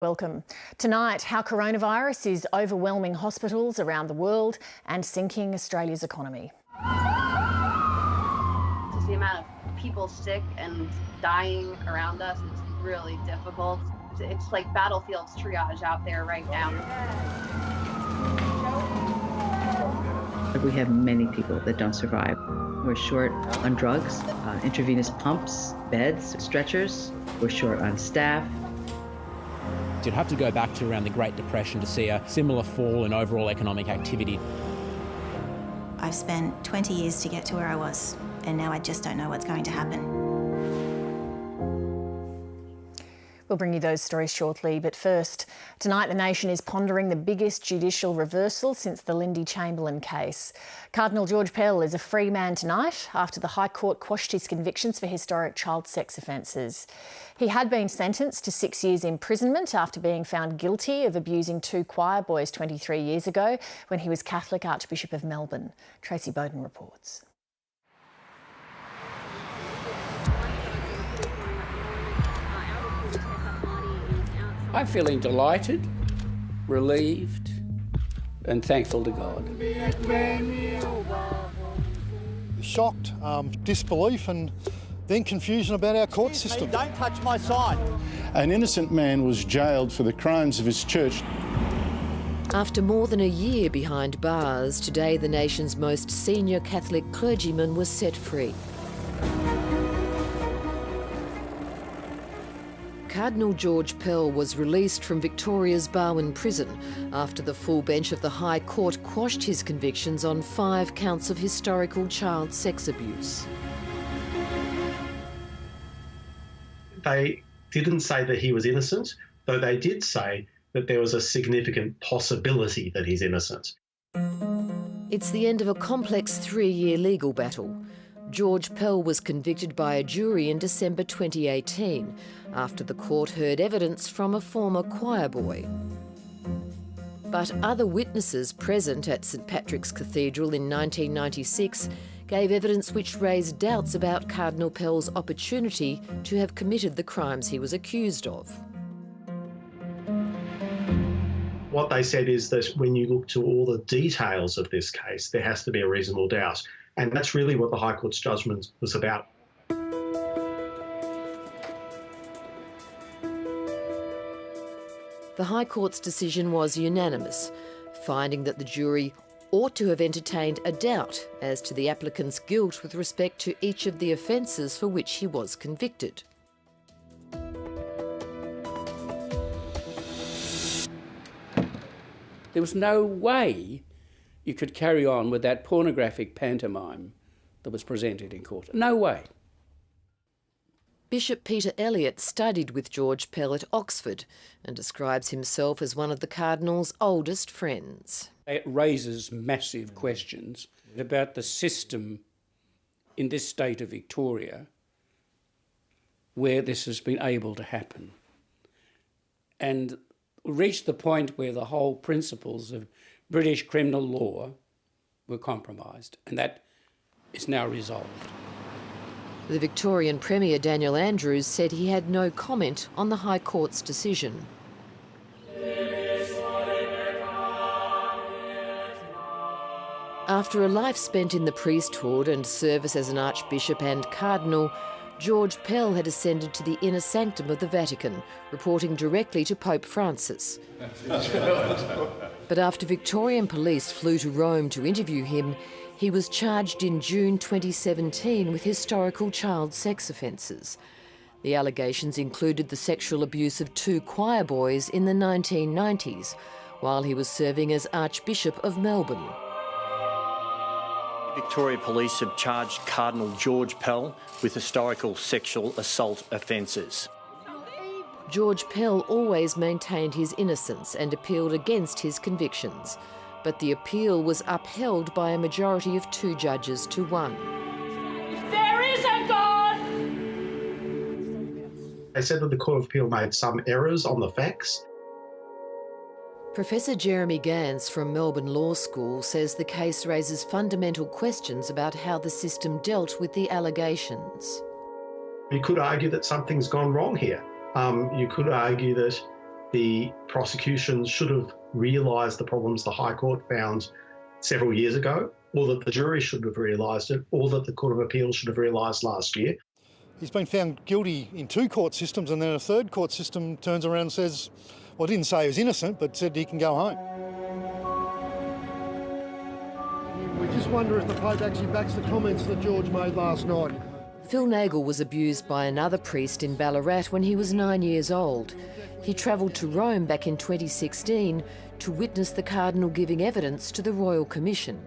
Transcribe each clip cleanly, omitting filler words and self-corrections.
Welcome. Tonight, how coronavirus is overwhelming hospitals around the world and sinking Australia's economy. Just the amount of people sick and dying around us is really difficult. It's like battlefields triage out there right now. We have many people that don't survive. We're short on drugs, intravenous pumps, beds, stretchers. We're short on staff. You'd have to go back to around the Great Depression to see a similar fall in overall economic activity. I've spent 20 years to get to where I was, and now I just don't know what's going to happen. We'll bring you those stories shortly, but first, tonight the nation is pondering the biggest judicial reversal since the Lindy Chamberlain case. Cardinal George Pell is a free man tonight after the High Court quashed his convictions for historic child sex offences. He had been sentenced to 6 years imprisonment after being found guilty of abusing 2 choir boys 23 years ago when he was Catholic Archbishop of Melbourne. Tracy Bowden reports. I'm feeling delighted, relieved, and thankful to God. Shocked, disbelief, and then confusion about our court system. Don't touch my sign. An innocent man was jailed for the crimes of his church. After more than a year behind bars, today the nation's most senior Catholic clergyman was set free. Cardinal George Pell was released from Victoria's Barwon prison after the full bench of the High Court quashed his convictions on 5 counts of historical child sex abuse. They didn't say that he was innocent, though they did say that there was a significant possibility that he's innocent. It's the end of a complex 3-year legal battle. George Pell was convicted by a jury in December 2018 after the court heard evidence from a former choir boy. But other witnesses present at St Patrick's Cathedral in 1996 gave evidence which raised doubts about Cardinal Pell's opportunity to have committed the crimes he was accused of. What they said is that when you look to all the details of this case, there has to be a reasonable doubt. And that's really what the High Court's judgment was about. The High Court's decision was unanimous, finding that the jury ought to have entertained a doubt as to the applicant's guilt with respect to each of the offences for which he was convicted. There was no way you could carry on with that pornographic pantomime that was presented in court. No way. Bishop Peter Elliott studied with George Pell at Oxford and describes himself as one of the Cardinal's oldest friends. It raises massive questions about the system in this state of Victoria where this has been able to happen. And reached the point where the whole principles of British criminal law were compromised, and that is now resolved. The Victorian Premier Daniel Andrews said he had no comment on the High Court's decision. After a life spent in the priesthood and service as an archbishop and cardinal, George Pell had ascended to the inner sanctum of the Vatican, reporting directly to Pope Francis. But after Victorian police flew to Rome to interview him, he was charged in June 2017 with historical child sex offences. The allegations included the sexual abuse of 2 choir boys in the 1990s, while he was serving as Archbishop of Melbourne. Victoria Police have charged Cardinal George Pell with historical sexual assault offences. George Pell always maintained his innocence and appealed against his convictions, but the appeal was upheld by a majority of 2 judges to 1. There is a God! They said that the Court of Appeal made some errors on the facts. Professor Jeremy Gans from Melbourne Law School says the case raises fundamental questions about how the system dealt with the allegations. You could argue that something's gone wrong here. You could argue that the prosecution should have realised the problems the High Court found several years ago, or that the jury should have realised it, or that the Court of Appeal should have realised last year. He's been found guilty in 2 court systems, and then a 3rd court system turns around and says, well, didn't say he was innocent, but said he can go home. We just wonder if the Pope actually backs the comments that George made last night. Phil Nagel was abused by another priest in Ballarat when he was 9 years old. He travelled to Rome back in 2016 to witness the Cardinal giving evidence to the Royal Commission.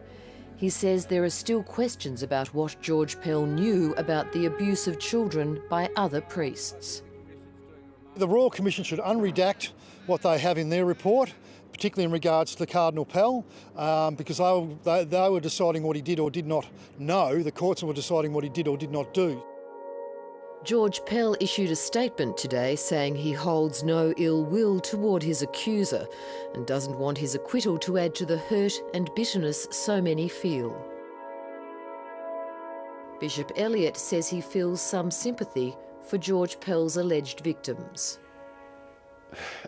He says there are still questions about what George Pell knew about the abuse of children by other priests. The Royal Commission should unredact what they have in their report, particularly in regards to Cardinal Pell, because they were deciding what he did or did not know. The courts were deciding what he did or did not do. George Pell issued a statement today saying he holds no ill will toward his accuser and doesn't want his acquittal to add to the hurt and bitterness so many feel. Bishop Elliott says he feels some sympathy for George Pell's alleged victims.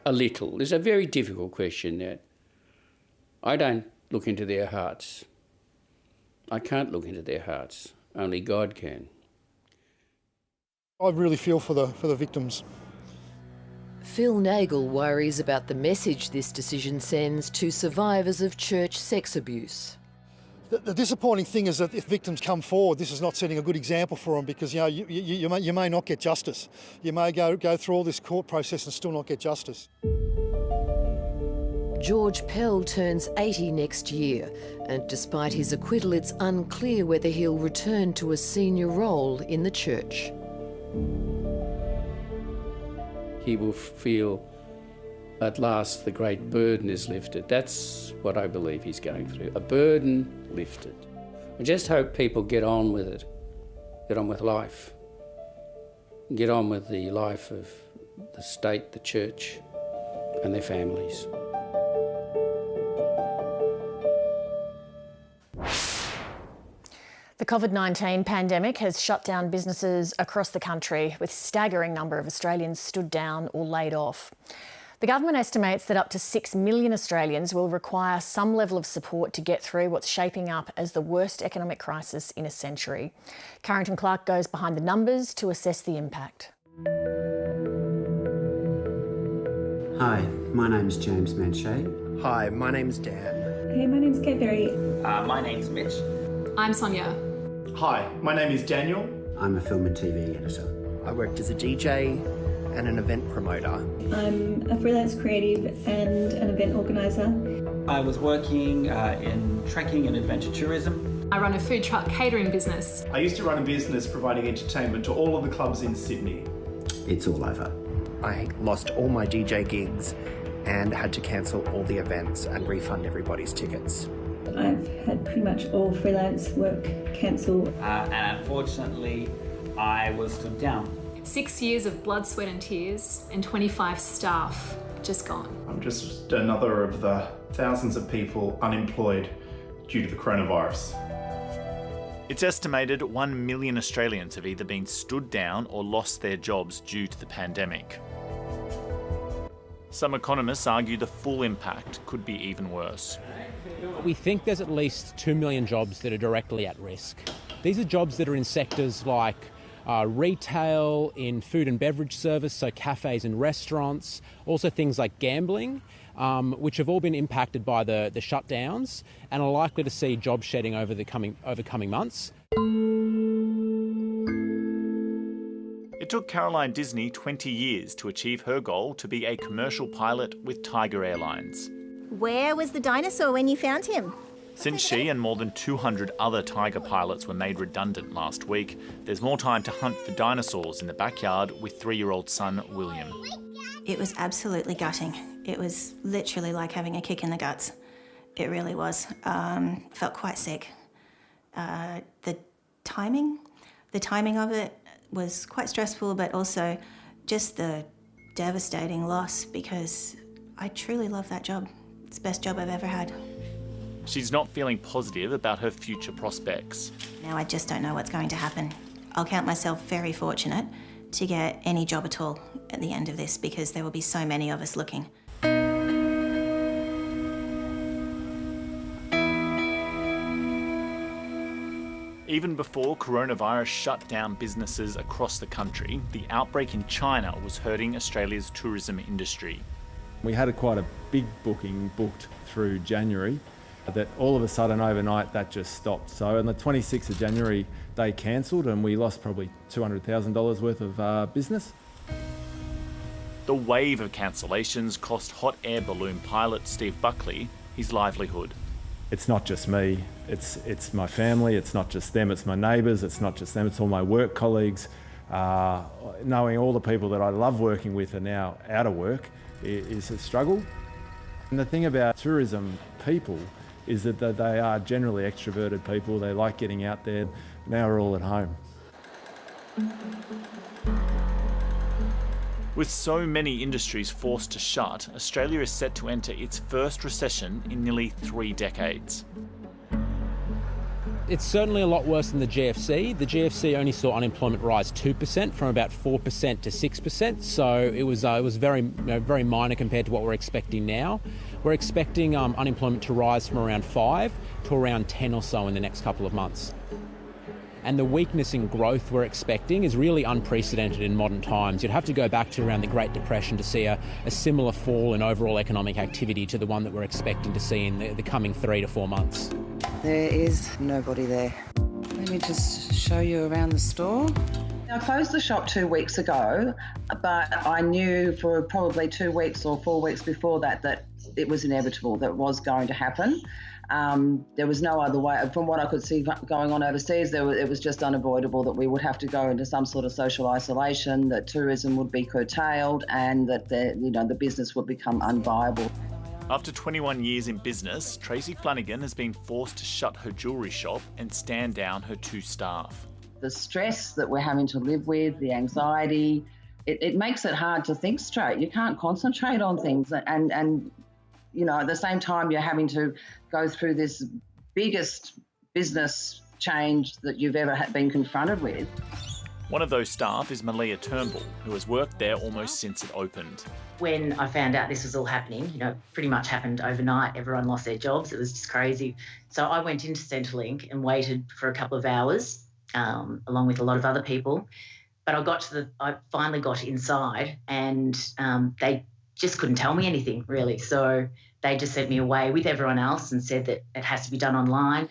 A little. It's a very difficult question, that. I don't look into their hearts. I can't look into their hearts. Only God can. I really feel for the victims. Phil Nagel worries about the message this decision sends to survivors of church sex abuse. The disappointing thing is that if victims come forward, this is not setting a good example for them, because you may not get justice. You may go through all this court process and still not get justice. George Pell turns 80 next year, and despite his acquittal, it's unclear whether he'll return to a senior role in the church. He will feel, at last, the great burden is lifted. That's what I believe he's going through, a burden lifted. I just hope people get on with it, get on with life, get on with the life of the state, the church, and their families. The COVID-19 pandemic has shut down businesses across the country, with a staggering number of Australians stood down or laid off. The government estimates that up to 6 million Australians will require some level of support to get through what's shaping up as the worst economic crisis in a century. Carrington Clark goes behind the numbers to assess the impact. Hi, my name's James Manshade. Hi, my name's Dan. Hey, my name's Kate Berry. My name's Mitch. I'm Sonia. Hi, my name is Daniel. I'm a film and TV editor. I worked as a DJ and an event promoter. I'm a freelance creative and an event organiser. I was working in trekking and adventure tourism. I run a food truck catering business. I used to run a business providing entertainment to all of the clubs in Sydney. It's all over. I lost all my DJ gigs and had to cancel all the events and refund everybody's tickets. I've had pretty much all freelance work cancelled. And unfortunately, I was stood down. 6 years of blood, sweat and tears, and 25 staff just gone. I'm just another of the thousands of people unemployed due to the coronavirus. It's estimated 1 million Australians have either been stood down or lost their jobs due to the pandemic. Some economists argue the full impact could be even worse. We think there's at least 2 million jobs that are directly at risk. These are jobs that are in sectors like retail, in food and beverage service, so cafes and restaurants, also things like gambling, which have all been impacted by the shutdowns and are likely to see job shedding over coming months. It took Caroline Disney 20 years to achieve her goal to be a commercial pilot with Tiger Airlines. Where was the dinosaur when you found him? Since she and more than 200 other Tiger pilots were made redundant last week, there's more time to hunt for dinosaurs in the backyard with 3-year-old son William. It was absolutely gutting. It was literally like having a kick in the guts. It really was. Felt quite sick. The timing of it was quite stressful, but also just the devastating loss, because I truly love that job. It's the best job I've ever had. She's not feeling positive about her future prospects. Now I just don't know what's going to happen. I'll count myself very fortunate to get any job at all at the end of this, because there will be so many of us looking. Even before coronavirus shut down businesses across the country, the outbreak in China was hurting Australia's tourism industry. We had quite a big booking booked through January that all of a sudden overnight that just stopped. So on the 26th of January they cancelled and we lost probably $200,000 worth of business. The wave of cancellations cost hot air balloon pilot Steve Buckley his livelihood. It's not just me, it's my family, it's not just them, it's my neighbours, it's not just them, it's all my work colleagues. Knowing all the people that I love working with are now out of work is a struggle. And the thing about tourism people is that they are generally extroverted people, they like getting out there. Now we're all at home. With so many industries forced to shut, Australia is set to enter its first recession in nearly 3 decades. It's certainly a lot worse than the GFC. The GFC only saw unemployment rise 2% from about 4% to 6%, so it was very minor compared to what we're expecting now. We're expecting unemployment to rise from around 5 to around 10 or so in the next couple of months. And the weakness in growth we're expecting is really unprecedented in modern times. You'd have to go back to around the Great Depression to see a similar fall in overall economic activity to the one that we're expecting to see in the coming 3 to 4 months. There is nobody there. Let me just show you around the store. I closed the shop 2 weeks ago, but I knew for probably 2 weeks or 4 weeks before that it was inevitable, that it was going to happen. There was no other way. From what I could see going on overseas, it was just unavoidable that we would have to go into some sort of social isolation, that tourism would be curtailed, and that the business would become unviable. After 21 years in business, Tracy Flanagan has been forced to shut her jewellery shop and stand down her 2 staff. The stress that we're having to live with, the anxiety, it makes it hard to think straight. You can't concentrate on things, and at the same time you're having to go through this biggest business change that you've ever been confronted with. One of those staff is Leigh, who has worked there almost since it opened. When I found out this was all happening, pretty much happened overnight. Everyone lost their jobs. It was just crazy. So I went into Centrelink and waited for a couple of hours, along with a lot of other people. But I finally got inside, and they just couldn't tell me anything, really. So they just sent me away with everyone else and said that it has to be done online.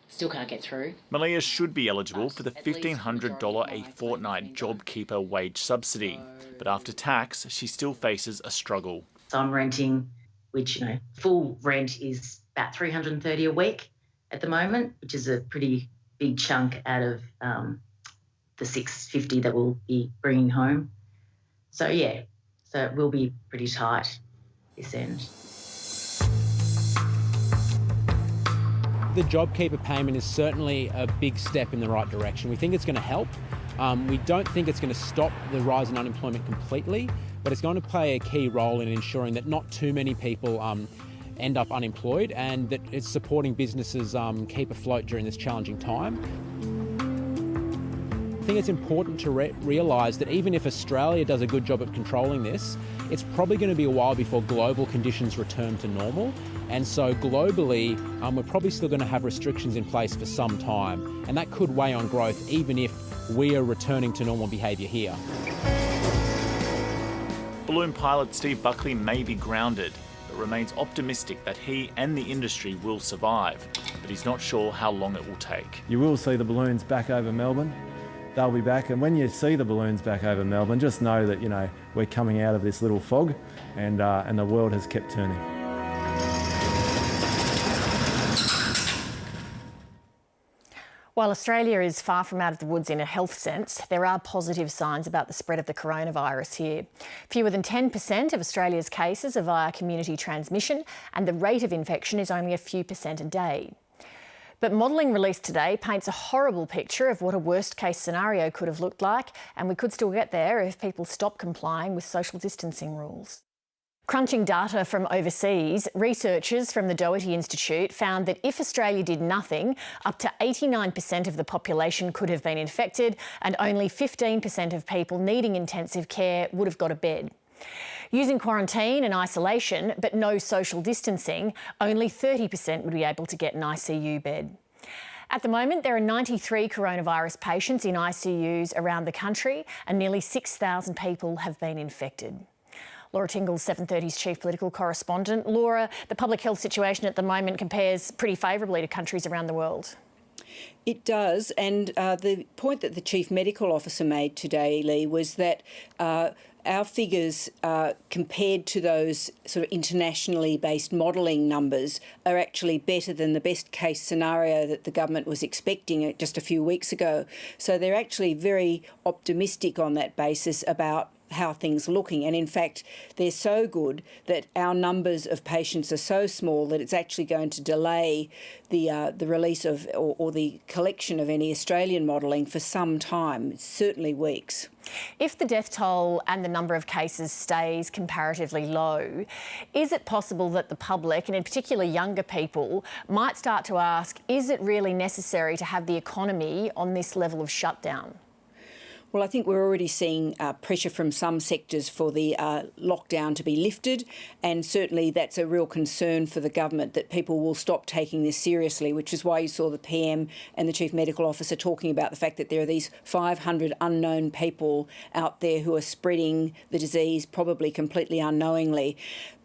Still can't get through. Malia should be eligible for the $1,500 a fortnight JobKeeper wage subsidy, but after tax, she still faces a struggle. So I'm renting, which, full rent is about $330 a week at the moment, which is a pretty big chunk out of the $650 that we'll be bringing home. So it will be pretty tight this end. The JobKeeper payment is certainly a big step in the right direction. We think it's going to help. We don't think it's going to stop the rise in unemployment completely, but it's going to play a key role in ensuring that not too many people end up unemployed, and that it's supporting businesses keep afloat during this challenging time. I think it's important to realise that even if Australia does a good job at controlling this, it's probably going to be a while before global conditions return to normal. And so globally, we're probably still going to have restrictions in place for some time. And that could weigh on growth even if we are returning to normal behaviour here. Balloon pilot Steve Buckley may be grounded, but remains optimistic that he and the industry will survive. But he's not sure how long it will take. You will see the balloons back over Melbourne. They'll be back, and when you see the balloons back over Melbourne, just know that we're coming out of this little fog, and the world has kept turning. While Australia is far from out of the woods in a health sense, there are positive signs about the spread of the coronavirus here. Fewer than 10% of Australia's cases are via community transmission, and the rate of infection is only a few percent a day. But modelling released today paints a horrible picture of what a worst-case scenario could have looked like, and we could still get there if people stop complying with social distancing rules. Crunching data from overseas, researchers from the Doherty Institute found that if Australia did nothing, up to 89% of the population could have been infected and only 15% of people needing intensive care would have got a bed. Using quarantine and isolation, but no social distancing, only 30% would be able to get an ICU bed. At the moment, there are 93 coronavirus patients in ICUs around the country and nearly 6,000 people have been infected. Laura Tingle's 7:30's chief political correspondent. Laura, the public health situation at the moment compares pretty favourably to countries around the world. It does, and the point that the Chief Medical Officer made today, Leigh, was that our figures compared to those sort of internationally based modelling numbers are actually better than the best case scenario that the government was expecting just a few weeks ago. So they're actually very optimistic on that basis about how things are looking. And in fact, they're so good that our numbers of patients are so small that it's actually going to delay the release of or the collection of any Australian modelling for some time, certainly weeks. If the death toll and the number of cases stays comparatively low, is it possible that the public, and in particular younger people, might start to ask, is it really necessary to have the economy on this level of shutdown? Well, I think we're already seeing pressure from some sectors for the lockdown to be lifted, and certainly that's a real concern for the government, that people will stop taking this seriously, which is why you saw the PM and the Chief Medical Officer talking about the fact that there are these 500 unknown people out there who are spreading the disease, probably completely unknowingly.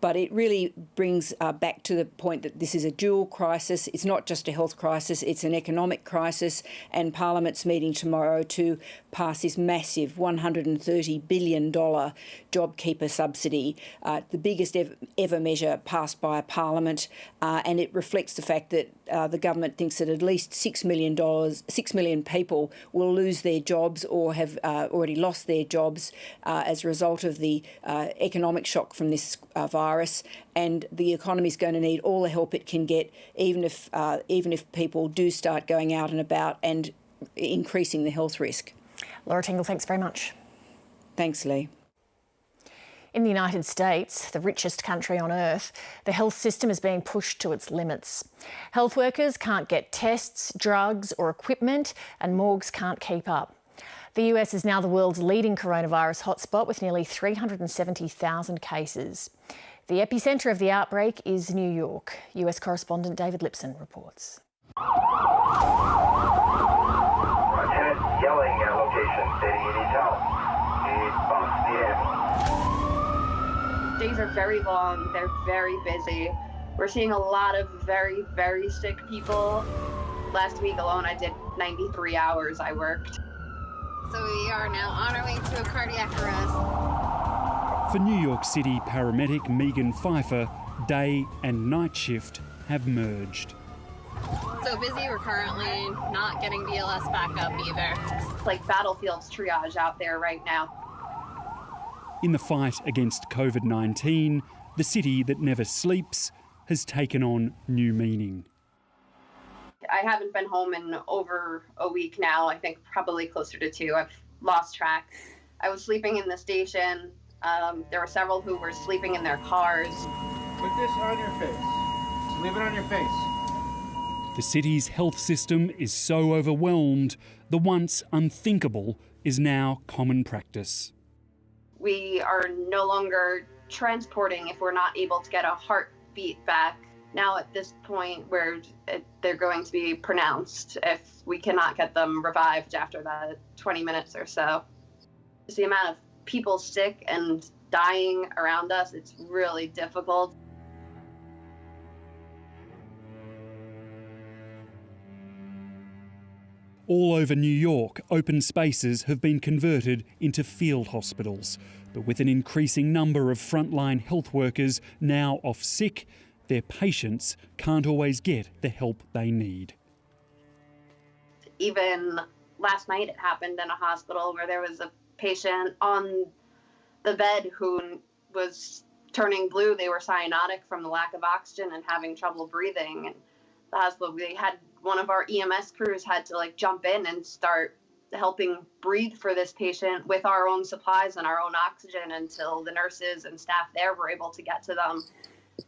But it really brings back to the point that this is a dual crisis. It's not just a health crisis, it's an economic crisis, and Parliament's meeting tomorrow to pass this massive $130 billion JobKeeper subsidy, the biggest ever measure passed by a Parliament, and it reflects the fact that the government thinks that at least $6 million people will lose their jobs or have already lost their jobs as a result of the economic shock from this virus, and the economy is going to need all the help it can get, even if people do start going out and about and increasing the health risk. Laura Tingle, thanks very much. Thanks, Leigh. In the United States, the richest country on earth, the health system is being pushed to its limits. Health workers can't get tests, drugs or equipment, and morgues can't keep up. The US is now the world's leading coronavirus hotspot with nearly 370,000 cases. The epicentre of the outbreak is New York. US correspondent David Lipson reports. Lieutenant yelling at location, stating he needs help. Days are very long, they're very busy. We're seeing a lot of very, very sick people. Last week alone, I did 93 hours I worked. So we are now on our way to a cardiac arrest. For New York City paramedic Megan Pfeiffer, day and night shift have merged. So busy, we're currently not getting BLS back up either. It's like battlefields triage out there right now. In the fight against COVID-19, the city that never sleeps has taken on new meaning. I haven't been home in over a week now, I think probably closer to 2. I've lost track. I was sleeping in the station. There were several who were sleeping in their cars. Put this on your face. Just leave it on your face. The city's health system is so overwhelmed, the once unthinkable is now common practice. We are no longer transporting if we're not able to get a heartbeat back. Now at this point where they're going to be pronounced if we cannot get them revived after the 20 minutes or so. Just the amount of people sick and dying around us, it's really difficult. All over New York, open spaces have been converted into field hospitals. But with an increasing number of frontline health workers now off sick, their patients can't always get the help they need. Even last night it happened in a hospital where there was a patient on the bed who was turning blue. They were cyanotic from the lack of oxygen and having trouble breathing. And the hospital, we had one of our EMS crews had to jump in and start helping breathe for this patient with our own supplies and our own oxygen until the nurses and staff there were able to get to them,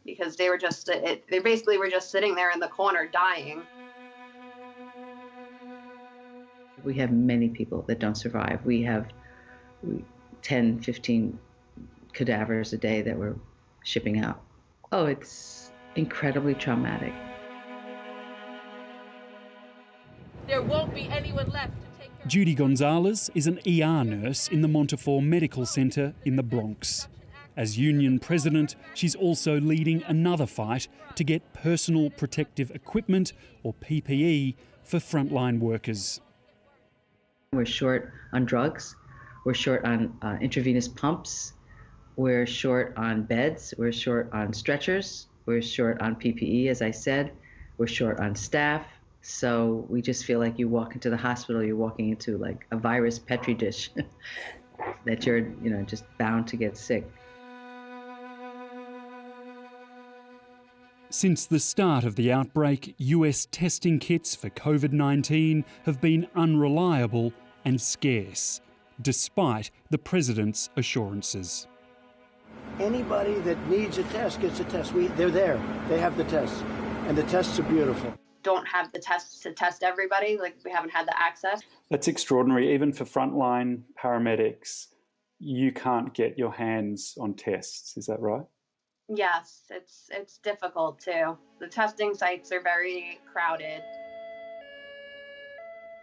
because they were just, they basically were just sitting there in the corner dying. We have many people that don't survive. We have 10, 15 cadavers a day that we're shipping out. Oh, it's incredibly traumatic. There won't be anyone left to take care. Judy Gonzalez is an ER nurse in the Montefiore Medical Centre in the Bronx. As union president, she's also leading another fight to get personal protective equipment, or PPE, for frontline workers. We're short on drugs, we're short on intravenous pumps, we're short on beds, we're short on stretchers, we're short on PPE, as I said, we're short on staff. So we just feel like you walk into the hospital, you're walking into like a virus petri dish that you're, just bound to get sick. Since the start of the outbreak, US testing kits for COVID-19 have been unreliable and scarce, despite the President's assurances. Anybody that needs a test gets a test. They're there. They have the tests, and the tests are beautiful. Don't have the tests to test everybody, like we haven't had the access. That's extraordinary. Even for frontline paramedics, you can't get your hands on tests. Is that right? Yes, it's difficult too. The testing sites are very crowded.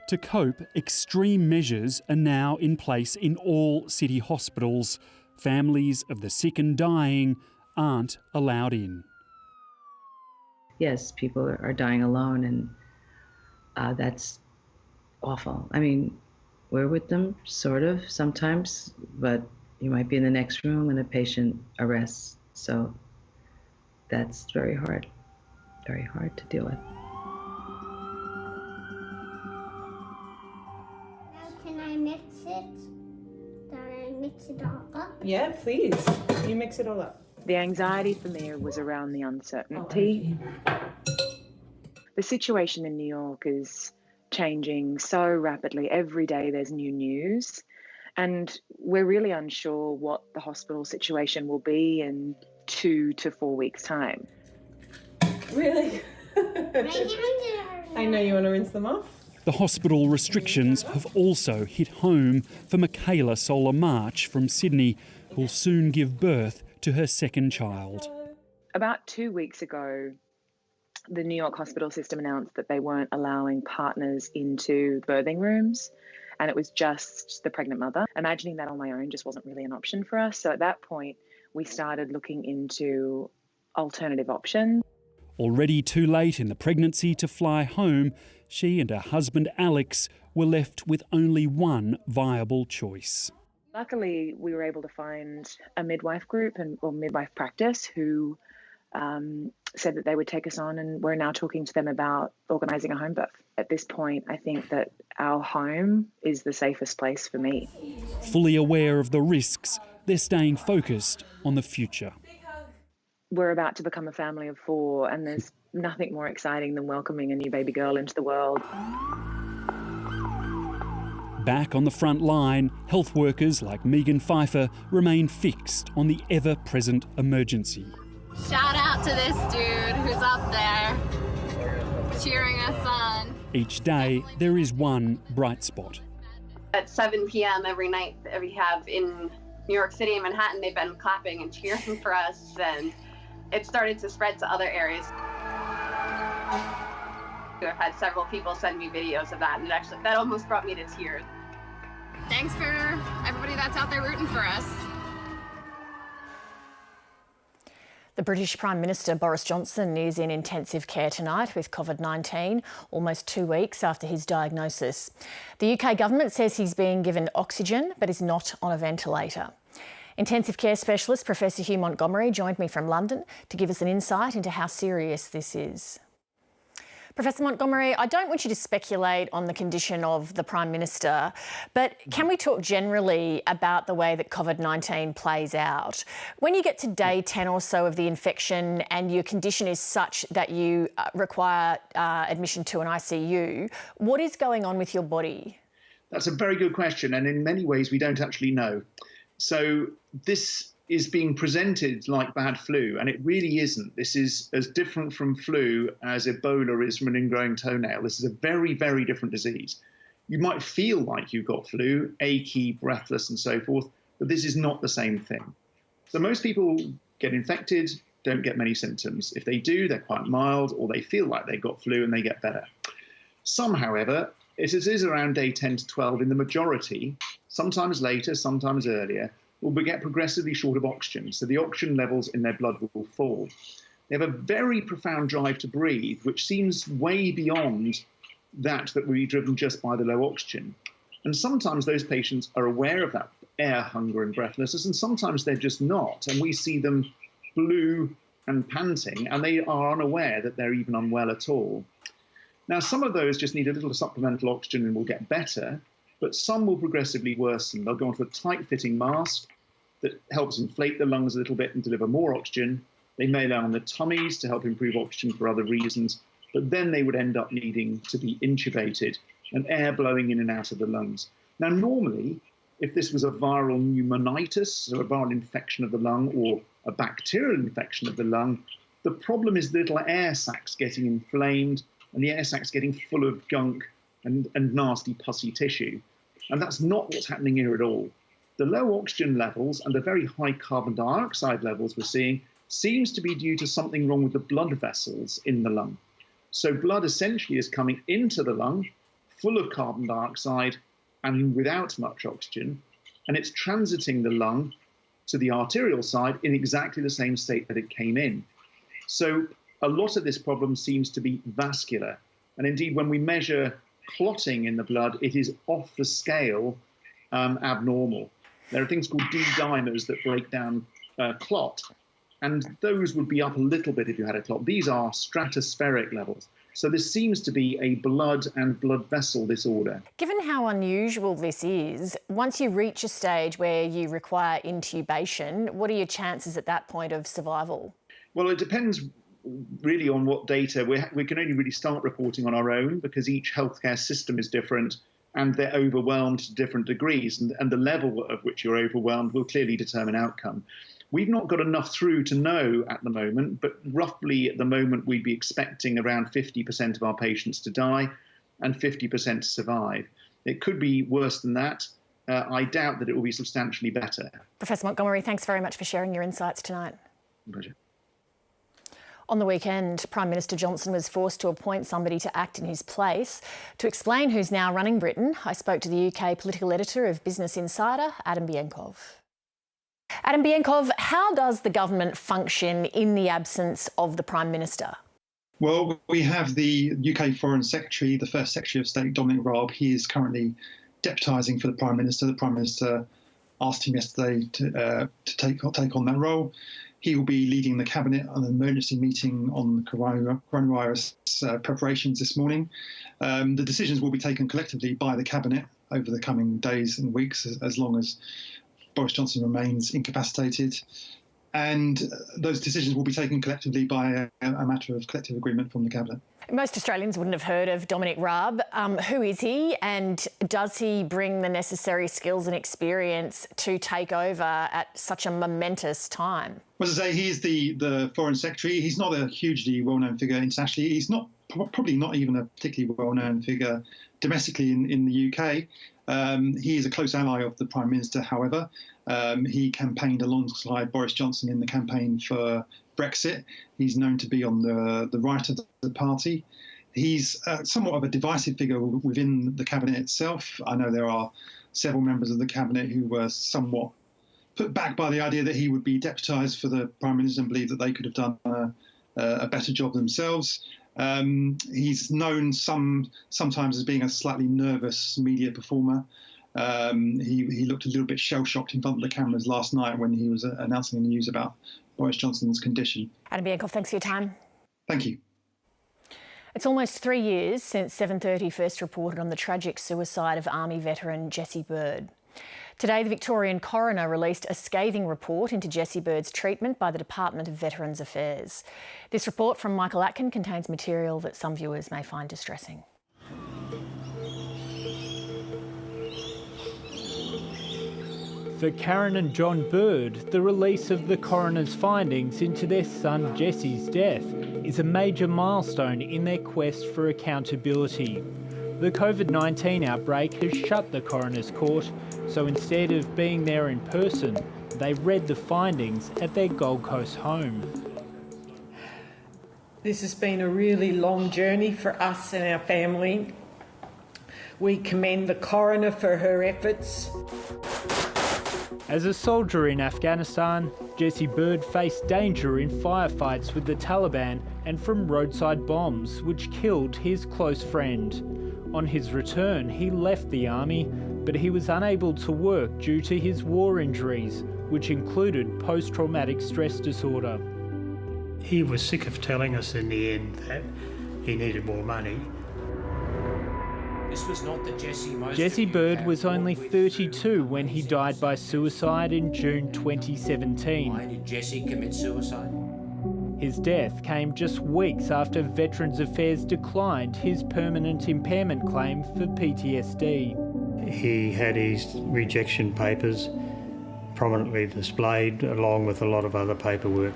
To cope, extreme measures are now in place in all city hospitals. Families of the sick and dying aren't allowed in. Yes, people are dying alone, and that's awful. I mean, we're with them, sort of, sometimes, but you might be in the next room when a patient arrests. So that's very hard to deal with. Can I mix it? Can I mix it all up? Yeah, please. You mix it all up. The anxiety for me was around the uncertainty. The situation in New York is changing so rapidly. Every day there's new news, and we're really unsure what the hospital situation will be in 2 to 4 weeks' time. Really? I know you want to rinse them off. The hospital restrictions have also hit home for Michaela Solar March from Sydney, who'll soon give birth to her second child. About 2 weeks ago, the New York hospital system announced that they weren't allowing partners into birthing rooms, and it was just the pregnant mother. Imagining that on my own just wasn't really an option for us. So at that point, we started looking into alternative options. Already too late in the pregnancy to fly home, she and her husband Alex were left with only one viable choice. Luckily, we were able to find a midwife group or midwife practice who said that they would take us on, and we're now talking to them about organising a home birth. At this point, I think that our home is the safest place for me. Fully aware of the risks, they're staying focused on the future. We're about to become a family of 4, and there's nothing more exciting than welcoming a new baby girl into the world. Back on the front line, health workers like Megan Pfeiffer remain fixed on the ever-present emergency. Shout out to this dude who's up there cheering us on. Each day, there is one bright spot. At 7 p.m. every night that we have in New York City and Manhattan, they've been clapping and cheering for us, and it started to spread to other areas. I've had several people send me videos of that, and that almost brought me to tears. Thanks for everybody that's out there rooting for us. The British Prime Minister Boris Johnson is in intensive care tonight with COVID-19, almost 2 weeks after his diagnosis. The UK government says he's being given oxygen but is not on a ventilator. Intensive care specialist Professor Hugh Montgomery joined me from London to give us an insight into how serious this is. Professor Montgomery, I don't want you to speculate on the condition of the Prime Minister, but can we talk generally about the way that COVID-19 plays out? When you get to day 10 or so of the infection and your condition is such that you require admission to an ICU, what is going on with your body? That's a very good question, and in many ways we don't actually know. So this is being presented like bad flu, and it really isn't. This is as different from flu as Ebola is from an ingrowing toenail. This is a very, very different disease. You might feel like you've got flu, achy, breathless, and so forth, but this is not the same thing. So most people get infected, don't get many symptoms. If they do, they're quite mild, or they feel like they've got flu and they get better. Some, however, it is around day 10 to 12 in the majority, sometimes later, sometimes earlier, will get progressively short of oxygen, so the oxygen levels in their blood will fall. They have a very profound drive to breathe, which seems way beyond that will be driven just by the low oxygen. And sometimes those patients are aware of that air hunger and breathlessness, and sometimes they're just not. And we see them blue and panting, and they are unaware that they're even unwell at all. Now, some of those just need a little supplemental oxygen and will get better, but some will progressively worsen. They'll go onto a tight-fitting mask that helps inflate the lungs a little bit and deliver more oxygen. They may lie on their tummies to help improve oxygen for other reasons, but then they would end up needing to be intubated and air blowing in and out of the lungs. Now, normally, if this was a viral pneumonitis, so a viral infection of the lung, or a bacterial infection of the lung, the problem is the little air sacs getting inflamed and the air sacs getting full of gunk and nasty pussy tissue. And that's not what's happening here at all. The low oxygen levels and the very high carbon dioxide levels we're seeing seems to be due to something wrong with the blood vessels in the lung. So blood essentially is coming into the lung full of carbon dioxide and without much oxygen, and it's transiting the lung to the arterial side in exactly the same state that it came in. So a lot of this problem seems to be vascular. And indeed, when we measure clotting in the blood, it is off the scale abnormal. There are things called D-dimers that break down clot, and those would be up a little bit if you had a clot. These are stratospheric levels. So this seems to be a blood and blood vessel disorder. Given how unusual this is, once you reach a stage where you require intubation, what are your chances at that point of survival? Well, it depends really on what data. We can only really start reporting on our own because each healthcare system is different and they're overwhelmed to different degrees, and the level at which you're overwhelmed will clearly determine outcome. We've not got enough through to know at the moment, but roughly at the moment we'd be expecting around 50% of our patients to die and 50% to survive. It could be worse than that. I doubt that it will be substantially better. Professor Montgomery, thanks very much for sharing your insights tonight. Pleasure. On the weekend, Prime Minister Johnson was forced to appoint somebody to act in his place. To explain who's now running Britain, I spoke to the UK political editor of Business Insider, Adam Bienkov. Adam Bienkov, how does the government function in the absence of the Prime Minister? Well, we have the UK Foreign Secretary, the First Secretary of State, Dominic Raab. He is currently deputising for the Prime Minister. The Prime Minister asked him yesterday to take on that role. He will be leading the Cabinet on an emergency meeting on the coronavirus preparations this morning. The decisions will be taken collectively by the Cabinet over the coming days and weeks, as long as Boris Johnson remains incapacitated. And those decisions will be taken collectively by a matter of collective agreement from the Cabinet. Most Australians wouldn't have heard of Dominic Raab. Who is he, and does he bring the necessary skills and experience to take over at such a momentous time? Well, as I say, he is the Foreign Secretary. He's not a hugely well-known figure internationally. He's probably not even a particularly well-known figure domestically in the UK. He is a close ally of the Prime Minister, however. He campaigned alongside Boris Johnson in the campaign for Brexit. He's known to be on the right of the party. He's somewhat of a divisive figure within the Cabinet itself. I know there are several members of the Cabinet who were somewhat put back by the idea that he would be deputised for the Prime Minister and believe that they could have done a better job themselves. He's known sometimes as being a slightly nervous media performer. He looked a little bit shell-shocked in front of the cameras last night when he was announcing the news about Boris Johnson's condition. Adam Bienkov, thanks for your time. Thank you. It's almost 3 years since 7:30 first reported on the tragic suicide of Army veteran Jessie Bird. Today, the Victorian coroner released a scathing report into Jessie Bird's treatment by the Department of Veterans Affairs. This report from Michael Atkin contains material that some viewers may find distressing. For Karen and John Bird, the release of the coroner's findings into their son Jesse's death is a major milestone in their quest for accountability. The COVID-19 outbreak has shut the coroner's court, so instead of being there in person, they read the findings at their Gold Coast home. This has been a really long journey for us and our family. We commend the coroner for her efforts. As a soldier in Afghanistan, Jesse Bird faced danger in firefights with the Taliban and from roadside bombs, which killed his close friend. On his return, he left the army, but he was unable to work due to his war injuries, which included post-traumatic stress disorder. He was sick of telling us in the end that he needed more money. This was not the Jesse Bird was only 32 when he died by suicide in June 2017. Why did Jesse commit suicide? His death came just weeks after Veterans Affairs declined his permanent impairment claim for PTSD. He had his rejection papers prominently displayed along with a lot of other paperwork.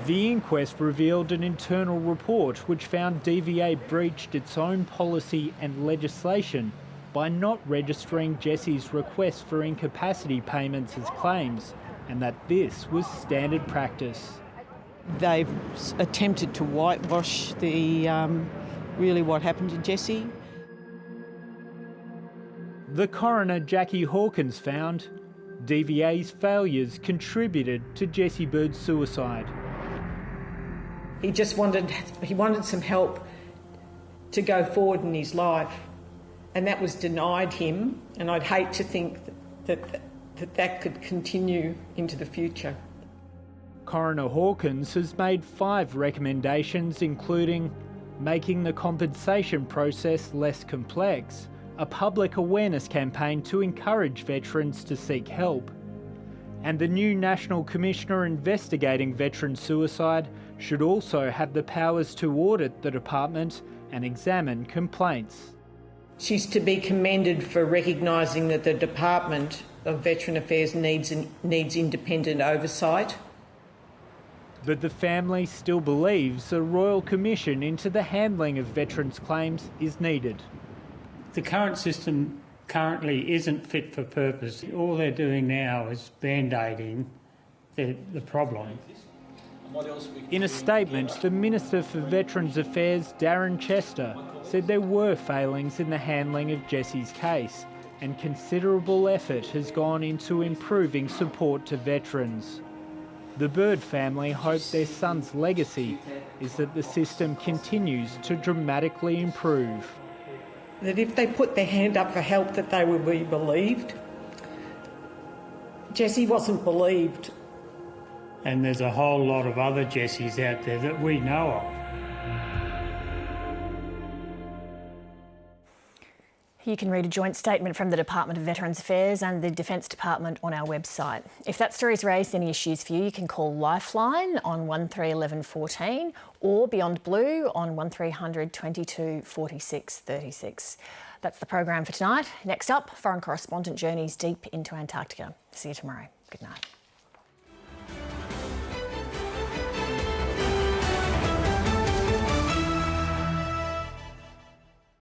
The inquest revealed an internal report which found DVA breached its own policy and legislation by not registering Jesse's request for incapacity payments as claims, and that this was standard practice. They've attempted to whitewash the really what happened to Jesse. The coroner, Jackie Hawkins, found DVA's failures contributed to Jesse Bird's suicide. He just wanted some help to go forward in his life, and that was denied him, and I'd hate to think that could continue into the future. Coroner Hawkins has made 5 recommendations, including making the compensation process less complex, a public awareness campaign to encourage veterans to seek help, and the new National Commissioner investigating veteran suicide should also have the powers to audit the department and examine complaints. She's to be commended for recognising that the Department of Veteran Affairs needs independent oversight. But the family still believes a royal commission into the handling of veterans' claims is needed. The current system currently isn't fit for purpose. All they're doing now is band-aiding the problem. In a statement, the Minister for Veterans Affairs, Darren Chester, said there were failings in the handling of Jesse's case, and considerable effort has gone into improving support to veterans. The Bird family hope their son's legacy is that the system continues to dramatically improve. That if they put their hand up for help, that they will be believed. Jesse wasn't believed. And there's a whole lot of other Jessies out there that we know of. You can read a joint statement from the Department of Veterans Affairs and the Defence Department on our website. If that story's raised any issues for you, you can call Lifeline on 131114 or Beyond Blue on 1300 22 46 36. That's the program for tonight. Next up, foreign correspondent journeys deep into Antarctica. See you tomorrow. Good night.